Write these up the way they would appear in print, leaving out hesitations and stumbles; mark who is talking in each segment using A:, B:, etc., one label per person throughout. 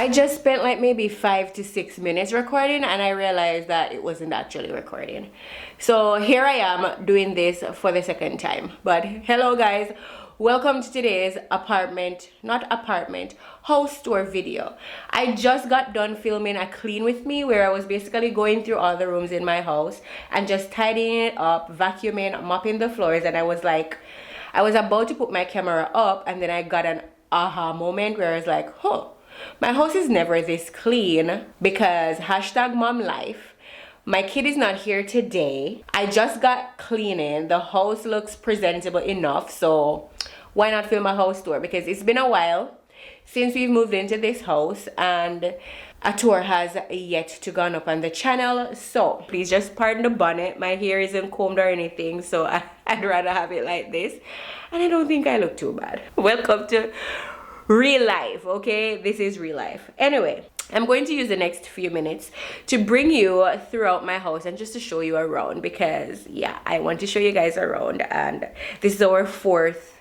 A: I just spent like maybe 5 to 6 minutes recording, and I realized that it wasn't actually recording. So here I am doing this for the second time. But hello guys, welcome to today's house tour video. I just got done filming a clean with me where I was basically going through all the rooms in my house and just tidying it up, vacuuming, mopping the floors, and I was about to put my camera up, and then I got an aha moment where I was like, huh, my house is never this clean because #momlife. My kid is not here today. I just got cleaning. The house looks presentable enough, so why not film a house tour? Because it's been a while since we've moved into this house and a tour has yet to gone up on the channel. So please just pardon the bonnet. My hair isn't combed or anything, so I'd rather have it like this. And I don't think I look too bad. Welcome to real life, okay? This is real life. Anyway, I'm going to use the next few minutes to bring you throughout my house and just to show you around, because yeah, I want to show you guys around. And this is our fourth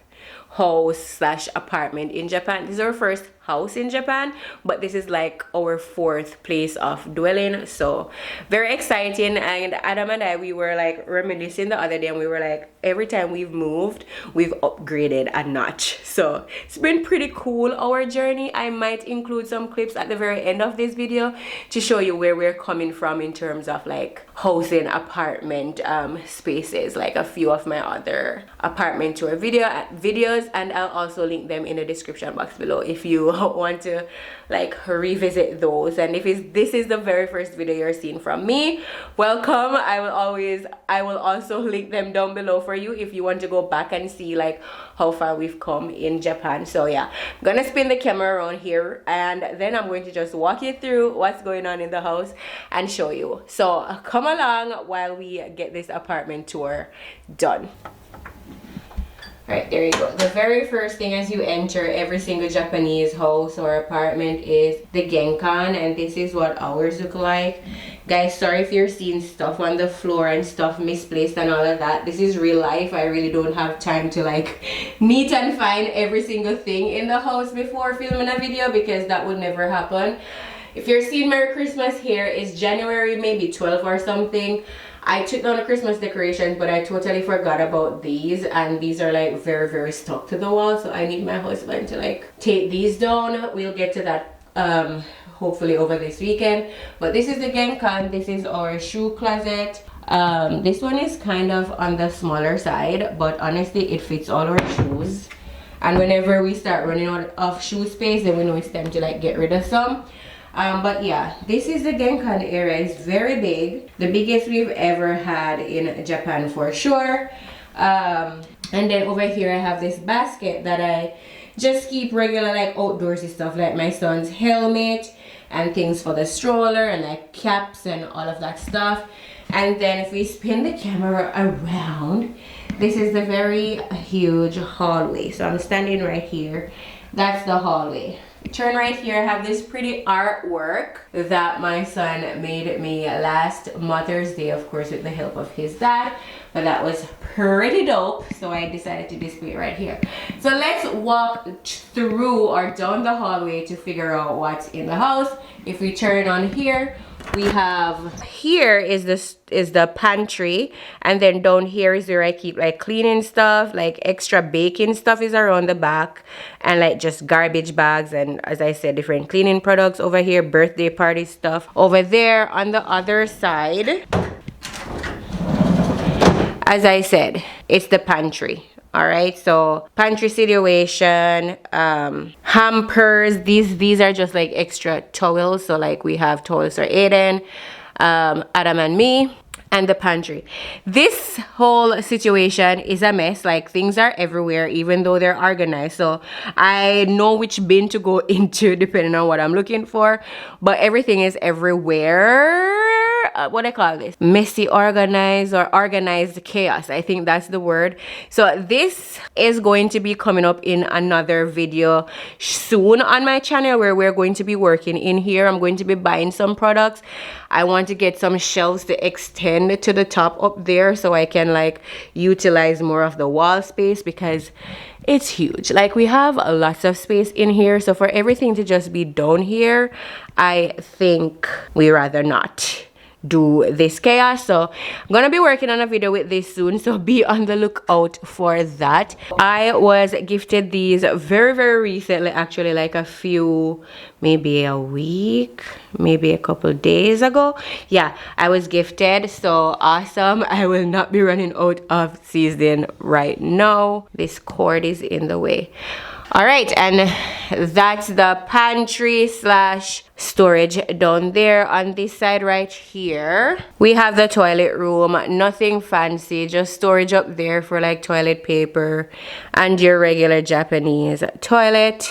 A: house / apartment in Japan. This is our first house in Japan, but this is like our fourth place of dwelling, so very exciting. And Adam and I, we were like reminiscing the other day, and we were like, every time we've moved, we've upgraded a notch. So it's been pretty cool, our journey. I might include some clips at the very end of this video to show you where we're coming from in terms of like housing apartment spaces, like a few of my other apartment tour videos, and I'll also link them in the description box below if you want to like revisit those. And if this is the very first video you're seeing from me, welcome. I will also link them down below for you if you want to go back and see like how far we've come in Japan. So yeah, I'm gonna spin the camera around here, and then I'm going to just walk you through what's going on in the house and show you. So come along while we get this apartment tour done. Right, there you go. The very first thing as you enter every single Japanese house or apartment is the genkan, and this is what ours look like. Guys, sorry if you're seeing stuff on the floor and stuff misplaced and all of that. This is real life. I really don't have time to like neat and find every single thing in the house before filming a video, because that would never happen. If you're seeing Merry Christmas here, it's January maybe 12 or something. I took down the Christmas decorations, but I totally forgot about these, and these are like very, very stuck to the wall, so I need my husband to like take these down. We'll get to that hopefully over this weekend. But this is the genkan. This is our shoe closet. This one is kind of on the smaller side, but honestly it fits all our shoes, and whenever we start running out of shoe space, then we know it's time to like get rid of some. But yeah, this is the genkan area. It's very big, the biggest we've ever had in Japan for sure. And then over here I have this basket that I just keep regular like outdoorsy stuff, like my son's helmet and things for the stroller and like caps and all of that stuff. And then if we spin the camera around, this is the very huge hallway. So I'm standing right here. That's the hallway. Turn right here, I have this pretty artwork that my son made me last Mother's Day, of course with the help of his dad, but that was pretty dope, so I decided to display it right here. So let's walk through or down the hallway to figure out what's in the house. If we turn on here, we have here is the pantry, and then down here is where I keep like cleaning stuff, like extra baking stuff is around the back, and like just garbage bags, and as I said, different cleaning products over here, birthday party stuff over there. On the other side, as I said, it's the pantry. All right, so pantry situation, hampers. These are just like extra towels. So like we have towels for Aiden, Adam and me, and the pantry. This whole situation is a mess. Like things are everywhere, even though they're organized. So I know which bin to go into depending on what I'm looking for, but everything is everywhere. what I call this, messy organized or organized chaos. I think that's the word. So this is going to be coming up in another video soon on my channel, where we're going to be working in here. I'm going to be buying some products. I want to get some shelves to extend to the top up there so I can like utilize more of the wall space, because it's huge. Like, we have lots of space in here, so for everything to just be down here, I think we rather not do this chaos. So I'm gonna be working on a video with this soon, so be on the lookout for that. I was gifted these very recently, actually, like a few, maybe a week, maybe a couple days ago. Yeah, I was gifted. So awesome. I will not be running out of season right now. This cord is in the way. All right, and that's the pantry slash storage down there. On this side right here, we have the toilet room. Nothing fancy, just storage up there for like toilet paper and your regular Japanese toilet.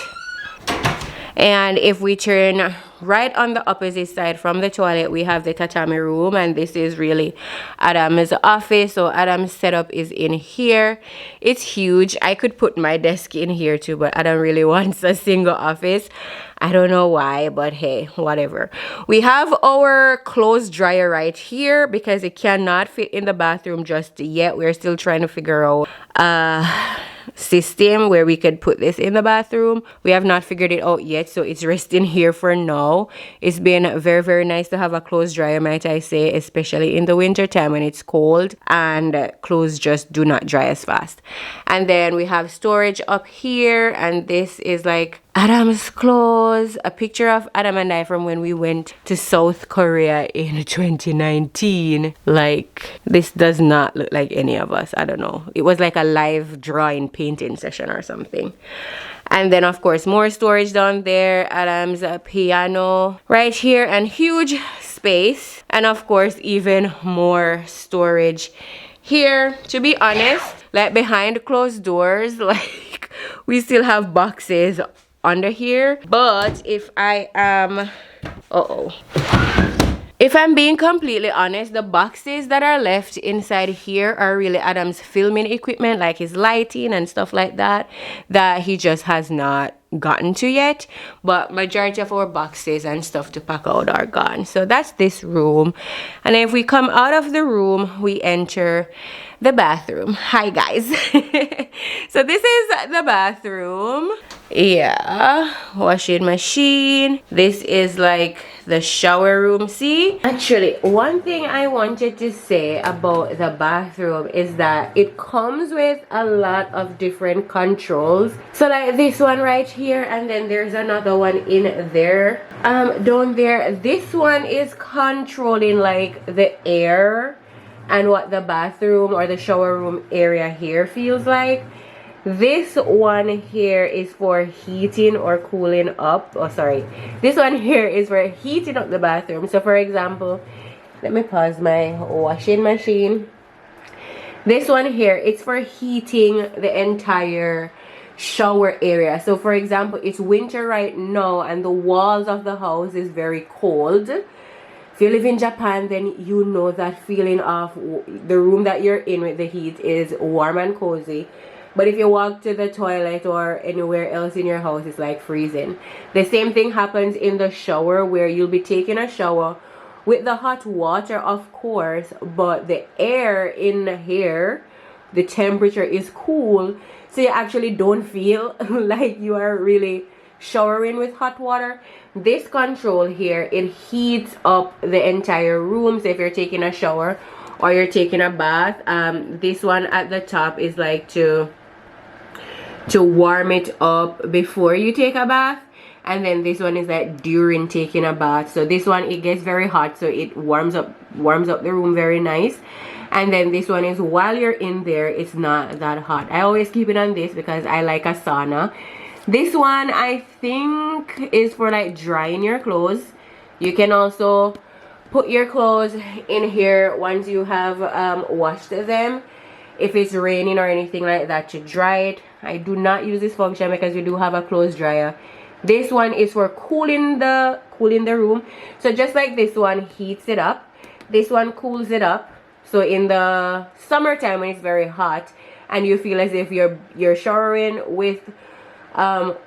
A: And if we turn right on the opposite side from the toilet, we have the tatami room, and this is really Adam's office. So Adam's setup is in here. It's huge. I could put my desk in here too, but Adam really wants a single office. I don't know why, but hey, whatever. We have our clothes dryer right here because it cannot fit in the bathroom just yet. We're still trying to figure out system where we could put this in the bathroom. We have not figured it out yet, so it's resting here for now. It's been very nice to have a clothes dryer, might I say, especially in the winter time when it's cold and clothes just do not dry as fast. And then we have storage up here, and this is like Adam's clothes, a picture of Adam and I from when we went to South Korea in 2019. Like, this does not look like any of us. I don't know. It was like a live drawing painting session or something. And then of course more storage down there. Adam's piano right here, and huge space. And of course even more storage here. To be honest, like behind closed doors, like we still have boxes under here. But if I am if I'm being completely honest, the boxes that are left inside here are really Adam's filming equipment, like his lighting and stuff like that, that he just has not gotten to yet. But majority of our boxes and stuff to pack out are gone. So that's this room. And if we come out of the room, we enter the bathroom. Hi guys. So this is the bathroom. Yeah, washing machine. This is like the shower room. See, actually one thing I wanted to say about the bathroom is that it comes with a lot of different controls. So like this one right here, and then there's another one in there, down there. This one is controlling like the air and what the bathroom or the shower room area here feels like. This one here is for heating or cooling up. Oh, sorry. This one here is for heating up the bathroom. So for example, let me pause my washing machine. This one here, it's for heating the entire shower area. So for example, it's winter right now and the walls of the house is very cold. If you live in Japan, then you know that feeling of the room that you're in with the heat is warm and cozy. But if you walk to the toilet or anywhere else in your house, it's like freezing. The same thing happens in the shower, where you'll be taking a shower with the hot water, of course, but the air in here, the temperature is cool. So you actually don't feel like you are really showering with hot water. This control here, it heats up the entire room. So if you're taking a shower or you're taking a bath, this one at the top is like to warm it up before you take a bath, and then this one is like during taking a bath. So this one, it gets very hot, so it warms up the room very nice. And then this one is while you're in there, it's not that hot. I always keep it on this because I like a sauna. This one I think is for like drying your clothes. You can also put your clothes in here once you have washed them, if it's raining or anything like that, to dry it. I do not use this function because we do have a clothes dryer. This one is for cooling the room. So just like this one heats it up, This one cools it up. So in the summertime when it's very hot and you feel as if you're showering with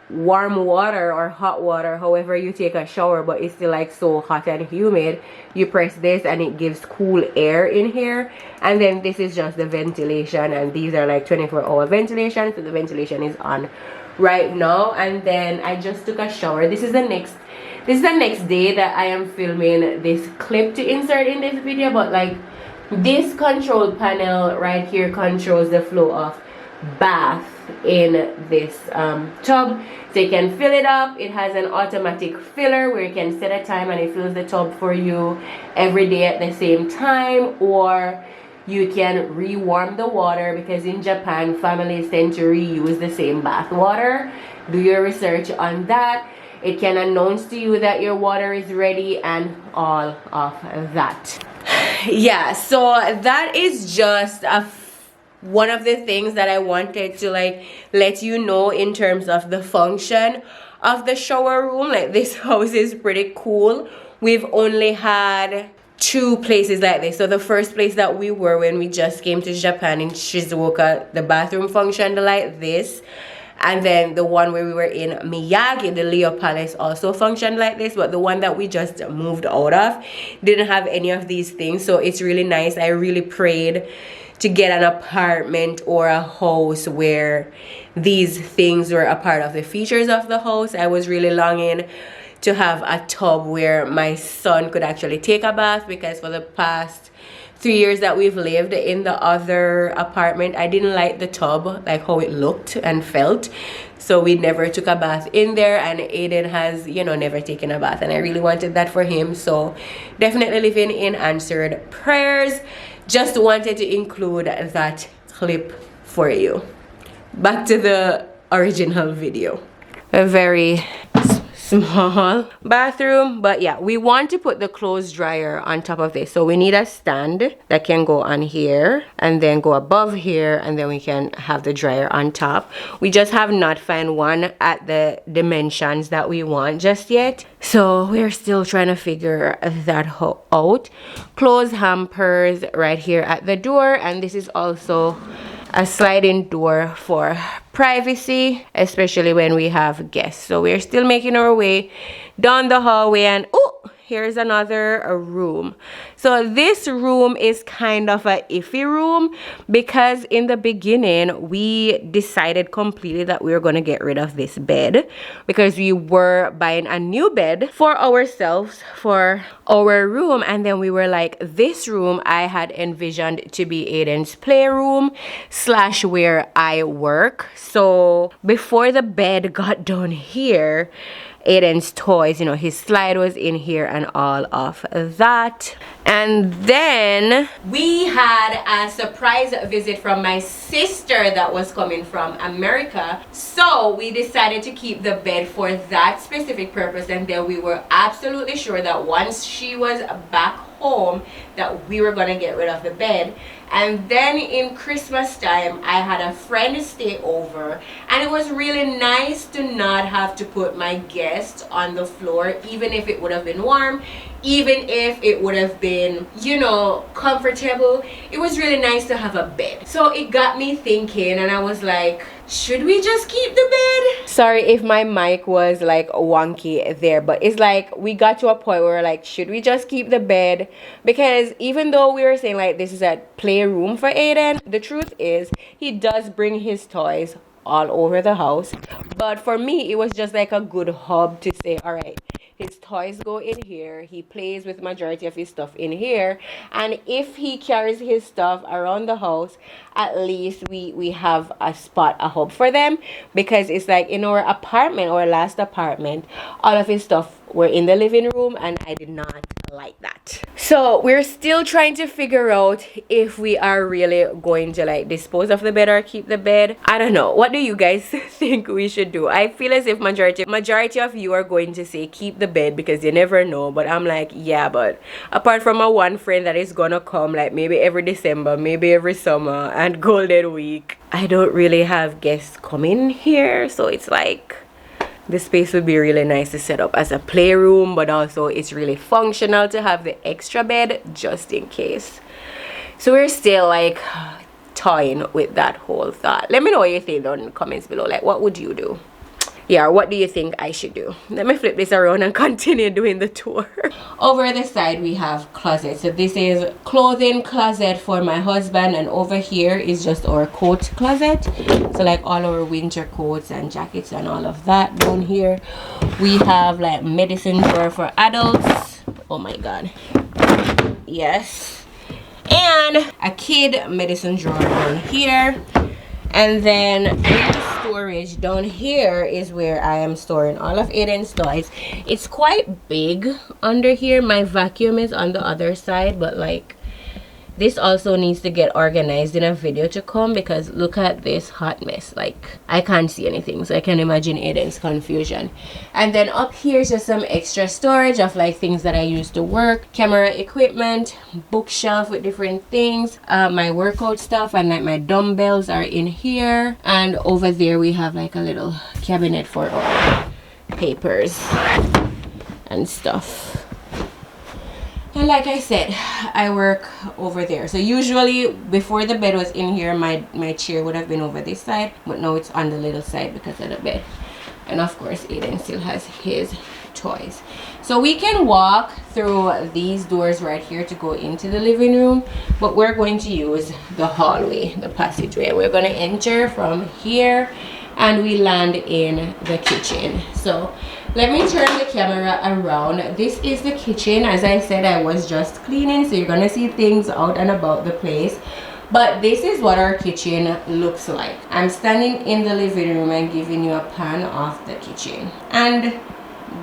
A: warm water or hot water, however you take a shower, but it's still like so hot and humid, you press this and it gives cool air in here. And then this is just the ventilation, and these are like 24-hour ventilation, so the ventilation is on right now. And then I just took a shower. This is the next day that I am filming this clip to insert in this video, but like this control panel right here controls the flow of bath in this tub, so you can fill it up. It has an automatic filler where you can set a time and it fills the tub for you every day at the same time, or you can rewarm the water, because in Japan families tend to reuse the same bath water. Do your research on that. It can announce to you that your water is ready and all of that. Yeah, so that is just one of the things that I wanted to like let you know in terms of the function of the shower room. Like, this house is pretty cool. We've only had 2 places like this. So the first place that we were when we just came to Japan, in Shizuoka, the bathroom functioned like this. And then the one where we were in Miyagi, the Leo Palace, also functioned like this. But the one that we just moved out of didn't have any of these things. So it's really nice. I really prayed to get an apartment or a house where these things were a part of the features of the house. I was really longing to have a tub where my son could actually take a bath, because for the past 3 years that we've lived in the other apartment, I didn't like the tub, like how it looked and felt. So we never took a bath in there, and Aiden has, you know, never taken a bath, and I really wanted that for him. So definitely living in answered prayers. Just wanted to include that clip for you. Back to the original video. A very small bathroom, but yeah, we want to put the clothes dryer on top of this. So we need a stand that can go on here and then go above here, and then we can have the dryer on top. We just have not found one at the dimensions that we want just yet, so we're still trying to figure that out. Clothes hampers right here at the door, and this is also a sliding door for privacy, especially when we have guests. So we're still making our way down the hallway, and oh, here's another room. So this room is kind of a iffy room, because in the beginning we decided completely that we were going to get rid of this bed, because we were buying a new bed for ourselves for our room. And then we were like, this room I had envisioned to be Aiden's playroom / where I work. So before the bed got done here, Aiden's toys, you know, his slide was in here and all of that. And then we had a surprise visit from my sister that was coming from America. So we decided to keep the bed for that specific purpose. And then we were absolutely sure that once she was back home that we were going to get rid of the bed. And then in Christmas time, I had a friend stay over, and it was really nice to not have to put my guest on the floor, even if it would have been warm, even if it would have been, you know, comfortable. It was really nice to have a bed. So it got me thinking, and I was like, should we just keep the bed? Sorry if my mic was like wonky there, but it's like we got to a point where we're like, should we just keep the bed? Because even though we were saying like this is a playroom for Aiden, the truth is he does bring his toys all over the house. But for me, it was just like a good hub to say, all right, his toys go in here, he plays with majority of his stuff in here, and if he carries his stuff around the house, at least we have a spot, a hub for them. Because it's like in our apartment, our last apartment, all of his stuff were in the living room, and I did not like that. So we're still trying to figure out if we are really going to like dispose of the bed or keep the bed. I don't know. What do you guys think we should do? I feel as if majority of you are going to say keep the bed, because you never know. But I'm like, yeah, but apart from my one friend that is gonna come like maybe every December, maybe every summer, and Golden Week, I don't really have guests coming here. So it's like, This space would be really nice to set up as a playroom, but also it's really functional to have the extra bed just in case. So we're still like toying with that whole thought. Let me know what you think down in the comments below. Like, what would you do? Yeah, what do you think I should do? Let me flip this around and continue doing the tour. Over the side we have closet. So this is clothing closet for my husband, and over here is just our coat closet. So like all our winter coats and jackets and all of that. Down here we have like medicine drawer for adults. Oh my god. Yes. And a kid medicine drawer down here. And then in the storage down here is where I am storing all of Aiden's toys. It's quite big under here. My vacuum is on the other side, but like this also needs to get organized in a video to come, because look at this hot mess. Like I can't see anything, so I can imagine Aiden's confusion. And then up here is just some extra storage of like things that I use to work, camera equipment, bookshelf with different things, my workout stuff, and like my dumbbells are in here. And over there we have like a little cabinet for our papers and stuff. And like I said, I work over there. So usually before the bed was in here, my chair would have been over this side, but now it's on the little side because of the bed. And of course Aiden still has his toys. So we can walk through these doors right here to go into the living room, but we're going to use the hallway, the passageway. We're going to enter from here and we land in the kitchen. So let me turn the camera around. This is the kitchen. As I said, I was just cleaning, so you're gonna see things out and about the place. But this is what our kitchen looks like. I'm standing in the living room and giving you a pan of the kitchen and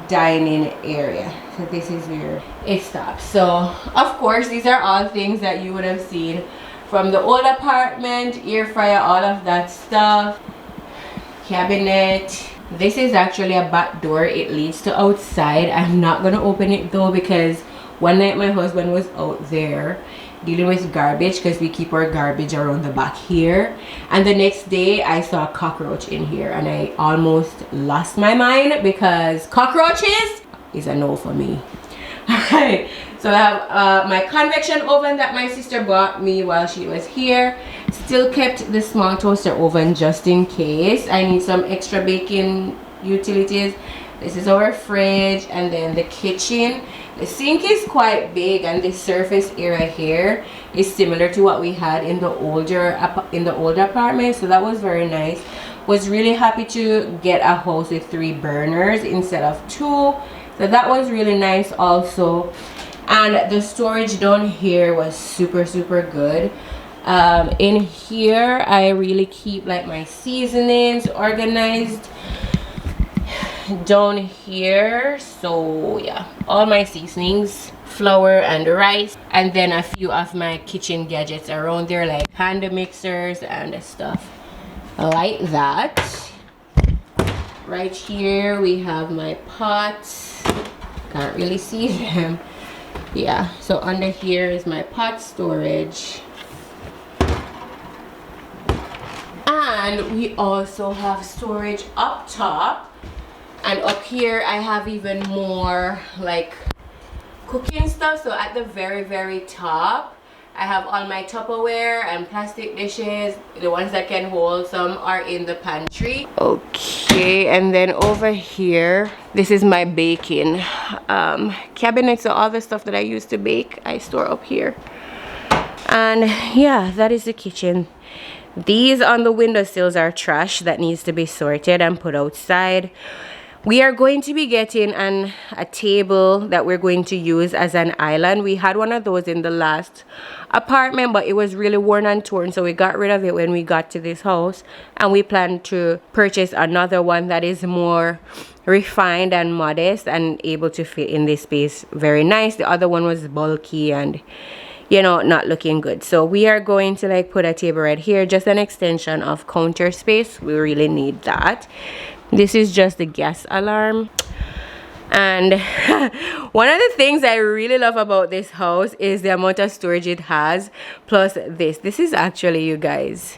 A: dining area. So this is where it stops. So of course these are all things that you would have seen from the old apartment, air fryer, all of that stuff, cabinet. This is actually a back door. It leads to outside. I'm not gonna open it though, because one night my husband was out there dealing with garbage, because we keep our garbage around the back here, and the next day I saw a cockroach in here and I almost lost my mind, because cockroaches is a no for me. Alright, so I have my convection oven that my sister bought me while she was here. Still kept the small toaster oven just in case I need some extra baking utilities. This is our fridge, and then the kitchen. The sink is quite big, and the surface area here is similar to what we had in the older apartment, so that was very nice. Was really happy to get a house with 3 burners instead of 2, so that was really nice also. And the storage down here was super good. In here I really keep like my seasonings organized down here. So yeah, all my seasonings, flour and rice, and then a few of my kitchen gadgets around there, like hand mixers and stuff like that. Right here we have my pots. Can't really see them. Yeah, so under here is my pot storage. And we also have storage up top, and up here I have even more like cooking stuff. So at the very top I have all my Tupperware and plastic dishes. The ones that can hold some are in the pantry. Okay, and then over here, this is my baking cabinet. So all the stuff that I used to bake, I store up here. And yeah, that is the kitchen. These on the windowsills are trash that needs to be sorted and put outside. We are going to be getting a table that we're going to use as an island. We had one of those in the last apartment, but it was really worn and torn, so we got rid of it when we got to this house, and we plan to purchase another one that is more refined and modest and able to fit in this space very nice. The other one was bulky and, you know, not looking good. So we are going to like put a table right here, just an extension of counter space. We really need that. This is just the gas alarm. And one of the things I really love about this house is the amount of storage it has, plus this is actually, you guys,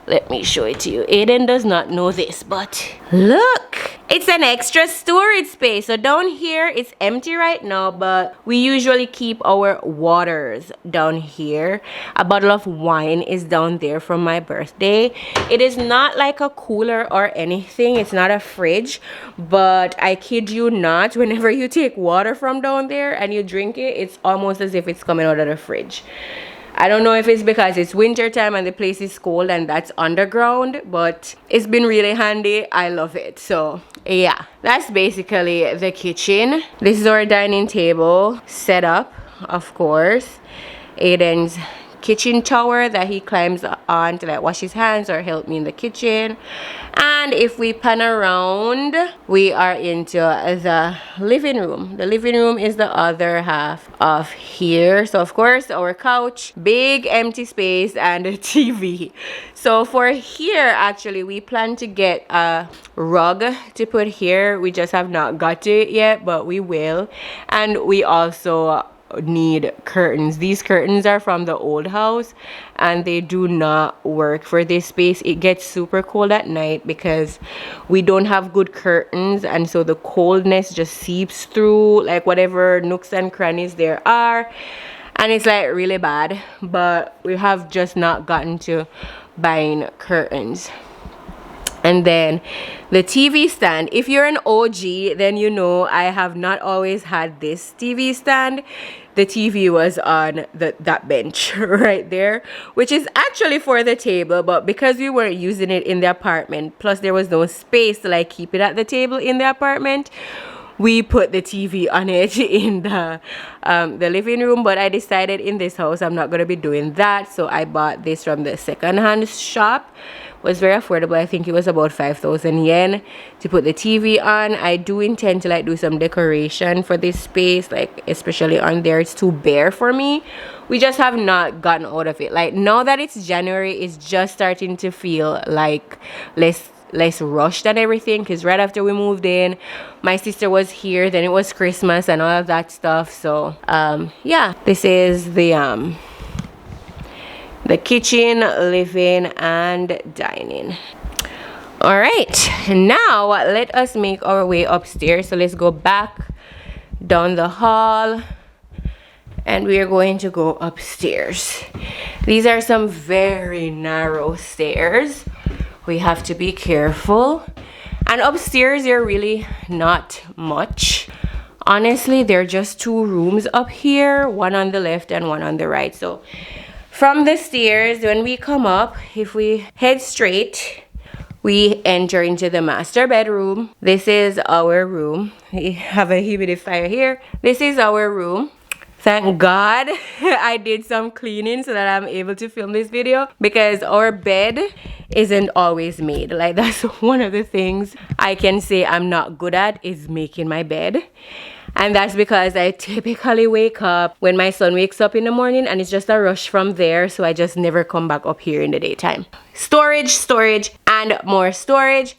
A: let me show it to you. Aiden does not know this, but look, It's an extra storage space. So down here, it's empty right now, but we usually keep our waters down here. A bottle of wine is down there from my birthday. It is not like a cooler or anything. It's not a fridge, but I kid you not, whenever you take water from down there and you drink it, it's almost as if it's coming out of the fridge. I don't know if it's because it's winter time and the place is cold and that's underground, but it's been really handy. I love it. So yeah, that's basically the kitchen. This is our dining table set up, of course. Aiden's kitchen tower that he climbs on to like wash his hands or help me in the kitchen. And if we pan around, we are into the living room. The living room is the other half of here. So of course our couch, big empty space, and a TV. So for here, actually we plan to get a rug to put here. We just have not got to it yet, but we will. And we also need curtains. These curtains are from the old house and they do not work for this space. It gets super cold at night because we don't have good curtains, and so the coldness just seeps through like whatever nooks and crannies there are, and it's like really bad. But we have just not gotten to buying curtains. And then the TV stand. If you're an OG, then you know I have not always had this TV stand. The TV was on that bench right there, which is actually for the table, but because we weren't using it in the apartment, plus there was no space to like keep it at the table in the apartment, we put the TV on it in the living room. But I decided in this house I'm not gonna be doing that, so I bought this from the second-hand shop. It was very affordable. I think it was about 5,000 yen to put the TV on. I do intend to like do some decoration for this space, like especially on there. It's too bare for me. We just have not gotten out of it. Like now that it's January, it's just starting to feel like less rushed and everything, because right after we moved in, my sister was here, then it was Christmas and all of that stuff. So yeah, this is the kitchen, living, and dining. All right, now let us make our way upstairs. So let's go back down the hall and we are going to go upstairs. These are some very narrow stairs. We have to be careful. And upstairs, they're really not much. Honestly, they're just 2 rooms up here, one on the left and one on the right. So from the stairs, when we come up, if we head straight, we enter into the master bedroom. This is our room. We have a humidifier here. This is our room. Thank God I did some cleaning so that I'm able to film this video, because our bed isn't always made. Like that's one of the things I can say I'm not good at, is making my bed. And that's because I typically wake up when my son wakes up in the morning, and it's just a rush from there. So I just never come back up here in the daytime. Storage, and more storage.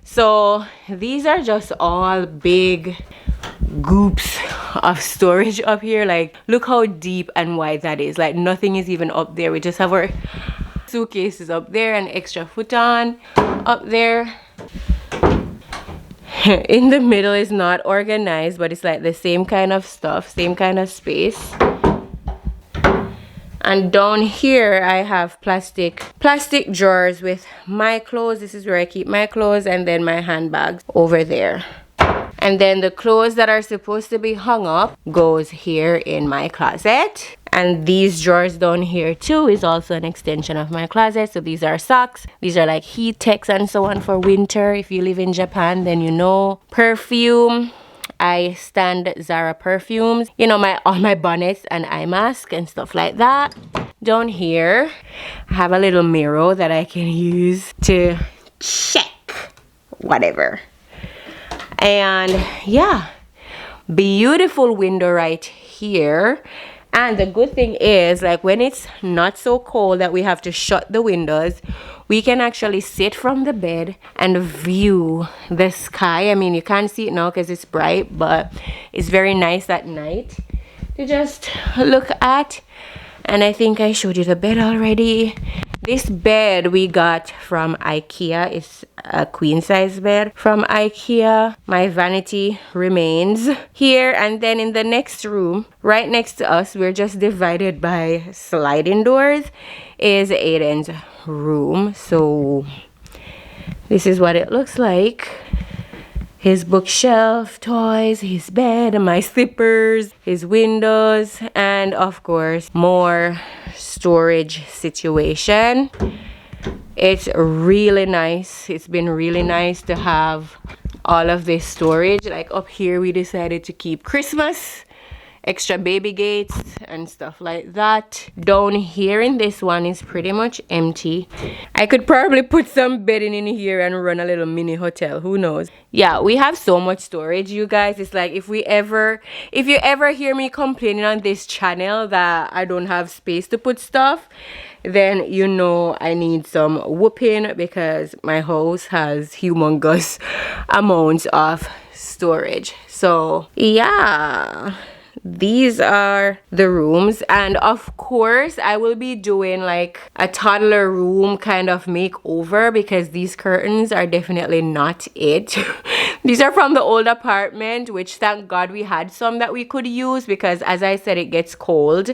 A: So these are just all big goops of storage up here. Like look how deep and wide that is. Like nothing is even up there. We just have our suitcases up there and extra futon up there. In the middle is not organized, but it's like the same kind of stuff, same kind of space. And down here I have plastic drawers with my clothes. This is where I keep my clothes, and then my handbags over there. And then the clothes that are supposed to be hung up goes here in my closet. And these drawers down here too is also an extension of my closet. So these are socks. These are like heat techs and so on for winter. If you live in Japan, then you know. Perfume. I stand Zara perfumes. You know, all my bonnets and eye mask and stuff like that. Down here, I have a little mirror that I can use to check whatever. And yeah, beautiful window right here. And the good thing is, like when it's not so cold that we have to shut the windows, we can actually sit from the bed and view the sky. I mean, you can't see it now because it's bright, but it's very nice at night to just look at. And I think I showed you the bed already. This bed we got from IKEA. It's a queen size bed from IKEA. My vanity remains here, and then in the next room right next to us, we're just divided by sliding doors, is Aiden's room. So this is what it looks like. His bookshelf, toys, his bed, my slippers, his windows, and of course more storage situation. It's really nice. It's been really nice to have all of this storage. Like up here we decided to keep Christmas, extra baby gates and stuff like that. Down here in this one is pretty much empty. I could probably put some bedding in here and run a little mini hotel, who knows. Yeah, we have so much storage, you guys. It's like if you ever hear me complaining on this channel that I don't have space to put stuff, then you know I need some whooping, because my house has humongous amounts of storage. So yeah, these are the rooms, and of course I will be doing like a toddler room kind of makeover, because these curtains are definitely not it. These are from the old apartment, which thank God we had some that we could use, because as I said, it gets cold.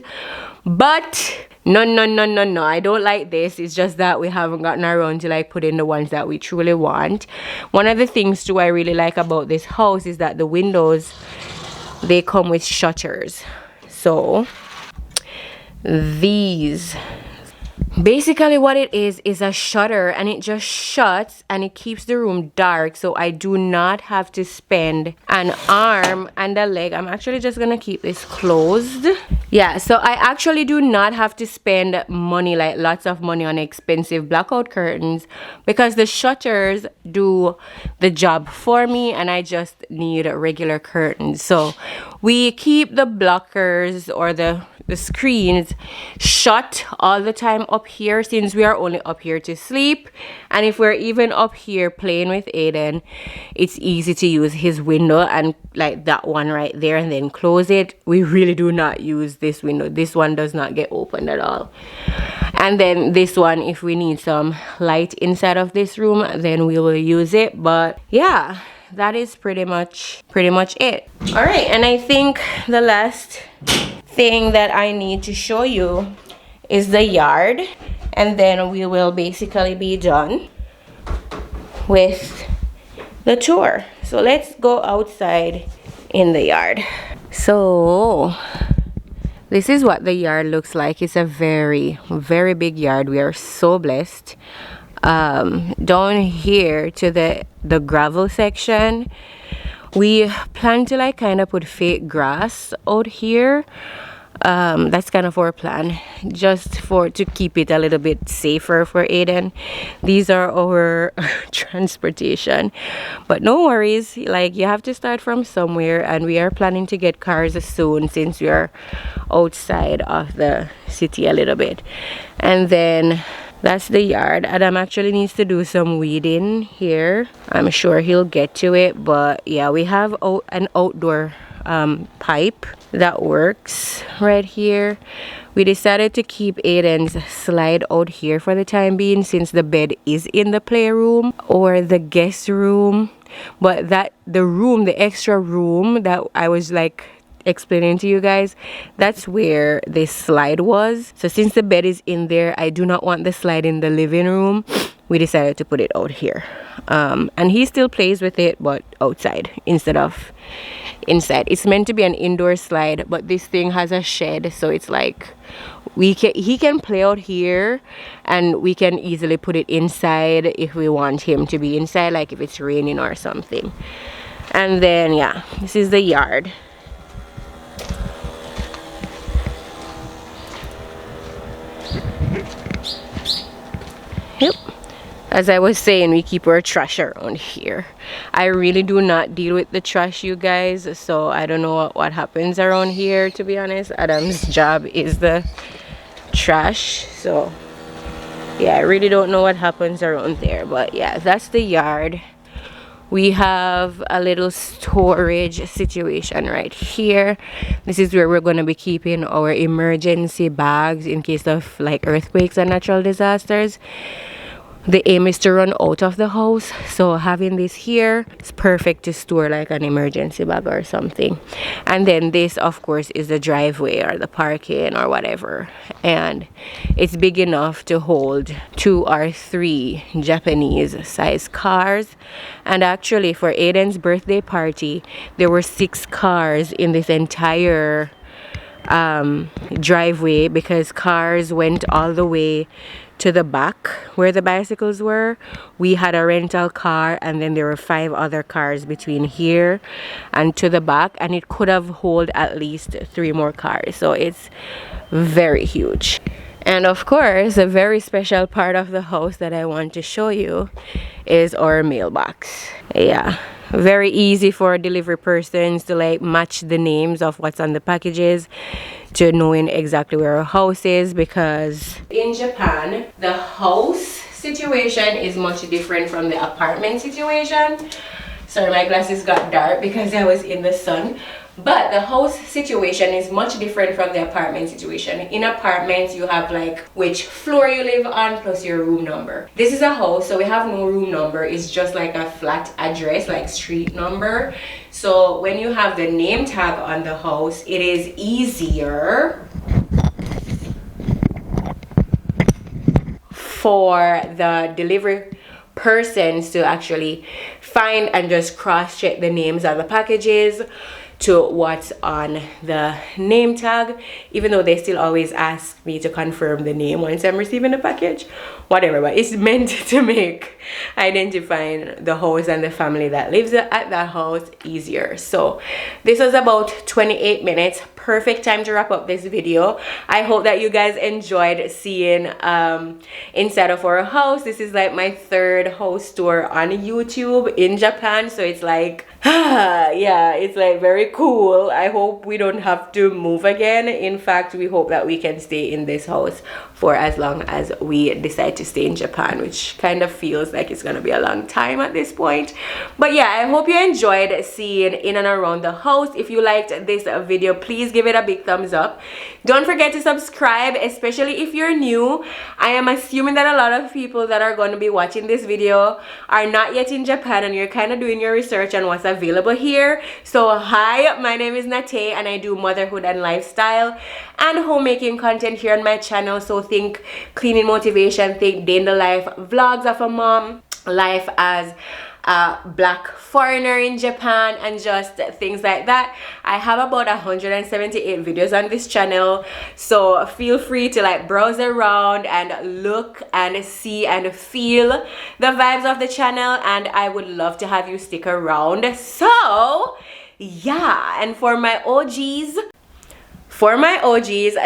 A: But no, I don't like this. It's just that we haven't gotten around to like putting the ones that we truly want. One of the things too I really like about this house is that the windows, they come with shutters. So these, basically what it is a shutter, and it just shuts and it keeps the room dark, so I do not have to spend an arm and a leg. I'm actually just gonna keep this closed. Yeah, so I actually do not have to spend money, like lots of money, on expensive blackout curtains, because the shutters do the job for me and I just need regular curtains. So we keep the blockers or the screens shut all the time up here, since we are only up here to sleep. And if we're even up here playing with Aiden, it's easy to use his window and like that one right there and then close it. We really do not use this window. This one does not get opened at all. And then this one, if we need some light inside of this room, then we will use it. But yeah, that is pretty much it. All right, and I think the last thing that I need to show you is the yard, and then we will basically be done with the tour. So let's go outside in the yard. So this is what the yard looks like. It's a very big yard. We are so blessed. Down here to the gravel section, we plan to like kind of put fake grass out here. That's kind of our plan, just to keep it a little bit safer for Aiden. These are our transportation, but no worries, like you have to start from somewhere, and we are planning to get cars soon, since we are outside of the city a little bit. And then that's the yard. Adam actually needs to do some weeding here. I'm sure he'll get to it, but yeah, we have an outdoor pipe that works right here. We decided to keep Aiden's slide out here for the time being, since the bed is in the playroom or the guest room. But the extra room that I was like explaining to you guys, that's where this slide was. So since the bed is in there, I do not want the slide in the living room. We decided to put it out here, and he still plays with it, but outside instead of inside. It's meant to be an indoor slide, but this thing has a shed, so it's like he can play out here, and we can easily put it inside if we want him to be inside, like if it's raining or something. And then yeah, this is the yard. Yep. As I was saying, we keep our trash around here. I really do not deal with the trash, you guys, so I don't know what happens around here, to be honest. Adam's job is the trash, so yeah, I really don't know what happens around there. But yeah, that's the yard. We have a little storage situation right here. This is where we're going to be keeping our emergency bags in case of like earthquakes and natural disasters. The aim is to run out of the house, so having this here is perfect to store like an emergency bag or something. And then this, of course, is the driveway or the parking or whatever, and it's big enough to hold 2 or 3 Japanese size cars. And actually for Aiden's birthday party, there were 6 cars in this entire driveway, because cars went all the way to the back where the bicycles were. We had a rental car, and then there were 5 other cars between here and to the back, and it could have hold at least 3 more cars. So it's very huge. And of course, a very special part of the house that I want to show you is our mailbox. Yeah, very easy for delivery persons to like match the names of what's on the packages to knowing exactly where our house is, because in Japan the house situation is much different from the apartment situation. Sorry, my glasses got dark because I was in the sun. But the house situation is much different from the apartment situation. In apartments, you have like which floor you live on plus your room number. This is a house, so we have no room number. It's just like a flat address, like street number. So when you have the name tag on the house, it is easier for the delivery persons to actually find and just cross-check the names of the packages to what's on the name tag, even though they still always ask me to confirm the name once I'm receiving the package, whatever. But it's meant to make identifying the house and the family that lives at that house easier. So this was about 28 minutes, perfect time to wrap up this video. I hope that you guys enjoyed seeing inside of our house. This is like my 3rd house tour on YouTube in Japan, so it's like yeah, it's like very cool. I hope we don't have to move again. In fact, we hope that we can stay in this house for as long as we decide to stay in Japan, which kind of feels like it's gonna be a long time at this point. But yeah, I hope you enjoyed seeing in and around the house. If you liked this video, please give it a big thumbs up. Don't forget to subscribe, especially if you're new. I am assuming that a lot of people that are going to be watching this video are not yet in Japan, and you're kind of doing your research on what's available here. So hi, my name is Natay, and I do motherhood and lifestyle and homemaking content here on my channel. So think cleaning motivation, think day in the life vlogs of a mom, life as a black foreigner in Japan, and just things like that. I have about 178 videos on this channel, so feel free to like browse around and look and see and feel the vibes of the channel, and I would love to have you stick around. So yeah, and for my OGs,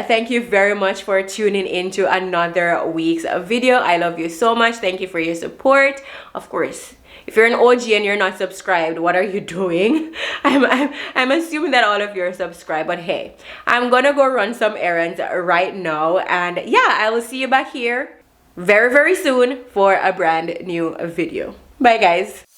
A: thank you very much for tuning into another week's video. I love you so much. Thank you for your support. Of course, if you're an OG and you're not subscribed, what are you doing? I'm assuming that all of you are subscribed, but hey, I'm gonna go run some errands right now, and yeah, I will see you back here very, very soon for a brand new video. Bye guys.